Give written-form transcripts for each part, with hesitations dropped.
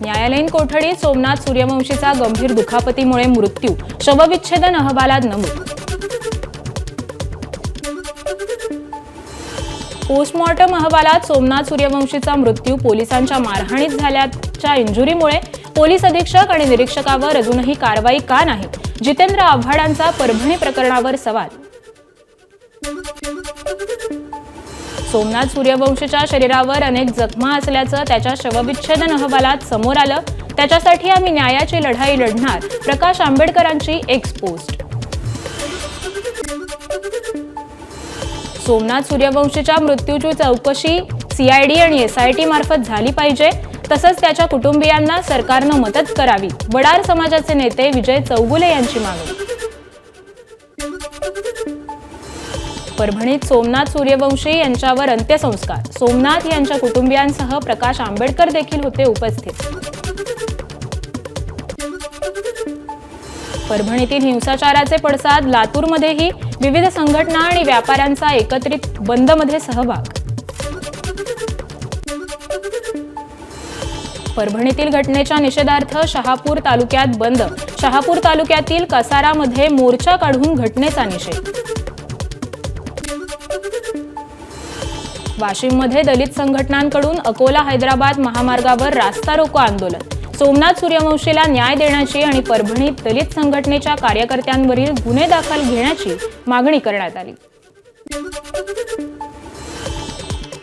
न्यायालयीन कोठडीत सोमनाथ सूर्यवंशीचा गंभीर दुखापतीमुळे मृत्यू, शवविच्छेदन अहवालात नमूद. पोस्टमॉर्टम अहवालात सोमनाथ सूर्यवंशीचा मृत्यू पोलिसांच्या मारहाणीत झाल्याच्या इंजुरीमुळे पोलीस अधीक्षक आणि निरीक्षकावर अजूनही कारवाई का नाही? जितेंद्र आव्हाडांचा परभणी प्रकरणावर सवाल. सोमनाथ सूर्यवंशीच्या शरीरावर अनेक जखमा असल्याचं त्याच्या शवविच्छेदन अहवालात समोर आलं. त्याच्यासाठी आम्ही न्यायाची लढाई लढणार, प्रकाश आंबेडकरांची एक्स पोस्ट. सोमनाथ सूर्यवंशीच्या मृत्यूची चौकशी CID आणि SIT मार्फत झाली पाहिजे. तसंच त्याच्या कुटुंबियांना सरकारनं मदत करावी, वडार समाजाचे नेते विजय चौगुले यांची मागणी. परभणीत सोमनाथ सूर्यवंशी यांच्यावर अंत्यसंस्कार. सोमनाथ यांच्या कुटुंबियांसह प्रकाश आंबेडकर देखील होते उपस्थित. परभणीतील हिंसाचाराचे पडसाद. लातूरमध्येही विविध संघटना आणि व्यापाऱ्यांचा एकत्रित बंदमध्ये सहभाग. परभणीतील घटनेच्या निषेधार्थ शहापूर तालुक्यात बंद. शहापूर तालुक्यातील कसारामध्ये मोर्चा काढून घटनेचा निषेध. वाशिममध्ये दलित संघटनांकडून अकोला हैदराबाद महामार्गावर रास्ता रोको आंदोलन. सोमनाथ सूर्यवंशीला न्याय देण्याची आणि परभणीत दलित संघटनेच्या कार्यकर्त्यांवरील गुन्हे दाखल घेण्याची मागणी करण्यात आली.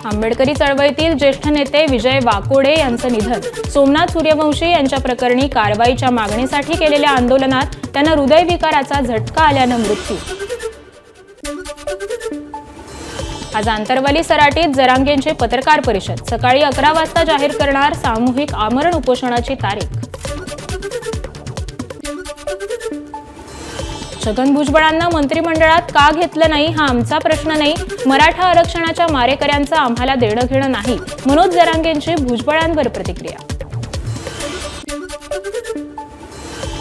आंबेडकरी चळवळीतील ज्येष्ठ नेते विजय वाकोडे यांचं निधन. सोमनाथ सूर्यवंशी यांच्या प्रकरणी कारवाईच्या मागणीसाठी केलेल्या आंदोलनात त्यांना हृदयविकाराचा झटका आल्यानं मृत्यू. आज आंतरवाली सराटीत जरांगेंची पत्रकार परिषद. सकाळी 11 वाजता जाहीर करणार सामूहिक आमरण उपोषणाची तारीख. छगन भुजबळांना मंत्रिमंडळात का घेतलं नाही हा आमचा प्रश्न नाही. मराठा आरक्षणाच्या मारेकऱ्यांचं आम्हाला देणं घेणं नाही. मनोज जरांगेंची भुजबळांवर प्रतिक्रिया.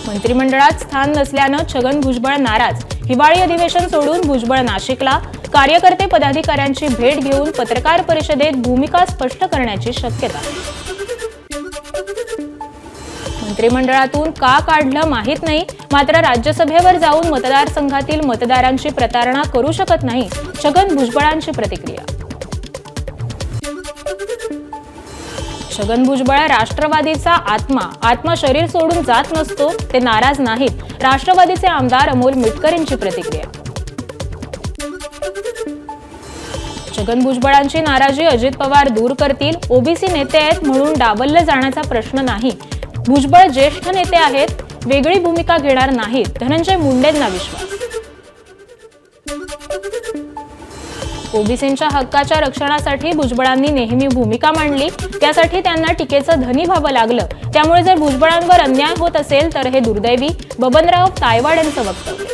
मंत्रिमंडळात स्थान नसल्यानं छगन भुजबळ नाराज. हिवाळी अधिवेशन सोडून भुजबळ नाशिकला. कार्यकर्ते पदाधिकाऱ्यांची भेट घेऊन पत्रकार परिषदेत भूमिका स्पष्ट करण्याची शक्यता. मंत्रिमंडळातून का काढलं माहीत नाही, मात्र राज्यसभेवर जाऊन मतदारसंघातील मतदारांची प्रतारणा करू शकत नाही. छगन भुजबळांची प्रतिक्रिया. छगन भुजबळ राष्ट्रवादीचा आत्मा शरीर सोडून जात नसतो, ते नाराज नाहीत. राष्ट्रवादीचे आमदार अमोल मिटकरींची प्रतिक्रिया. छगन भुजबळांची नाराजी अजित पवार दूर करतील. OBC नेते आहेत म्हणून डावललं जाण्याचा प्रश्न नाही. भुजबळ ज्येष्ठ नेते आहेत, वेगळी भूमिका घेणार नाहीत. धनंजय मुंडेंना विश्वास. ओबीसींच्या हक्काच्या रक्षणासाठी भुजबळांनी नेहमी भूमिका मांडली. त्यासाठी त्यांना टीकेचं धनी व्हावं लागलं. त्यामुळे जर भुजबळांवर अन्याय होत असेल तर हे दुर्दैवी. बबनराव तायवाड यांचं वक्तव्य.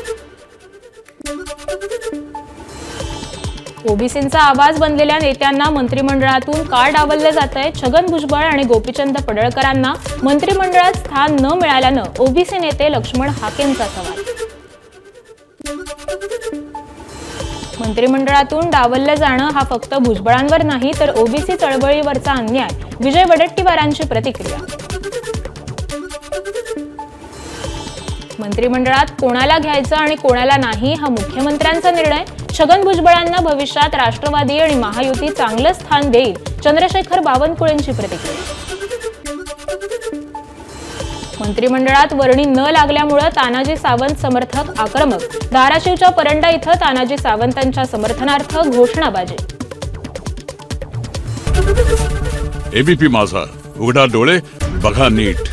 ओबीसींचा आवाज बनलेल्या नेत्यांना मंत्रिमंडळातून का डावललं जातंय? छगन भुजबळ आणि गोपीचंद पडळकरांना मंत्रिमंडळात स्थान न मिळाल्यानं ओबीसी नेते लक्ष्मण हाकेंचा सवाल. मंत्रिमंडळातून डावललं जाणं हा फक्त भुजबळांवर नाही तर ओबीसी चळवळीवरचा अन्याय. विजय वडेट्टीवारांची प्रतिक्रिया. मंत्रिमंडळात कोणाला घ्यायचं आणि कोणाला नाही हा मुख्यमंत्र्यांचा निर्णय. छगन भुजबळांना भविष्यात राष्ट्रवादी आणि महायुती चांगलं स्थान देईल. चंद्रशेखर बावनकुळेंची प्रतिक्रिया. मंत्रिमंडळात वर्णी न लागल्यामुळे तानाजी सावंत समर्थक आक्रमक. धाराशिवच्या परंडा इथं तानाजी सावंतांच्या समर्थनार्थ घोषणाबाजी. एबीपी माझा, उघडा डोळे बघा नीट.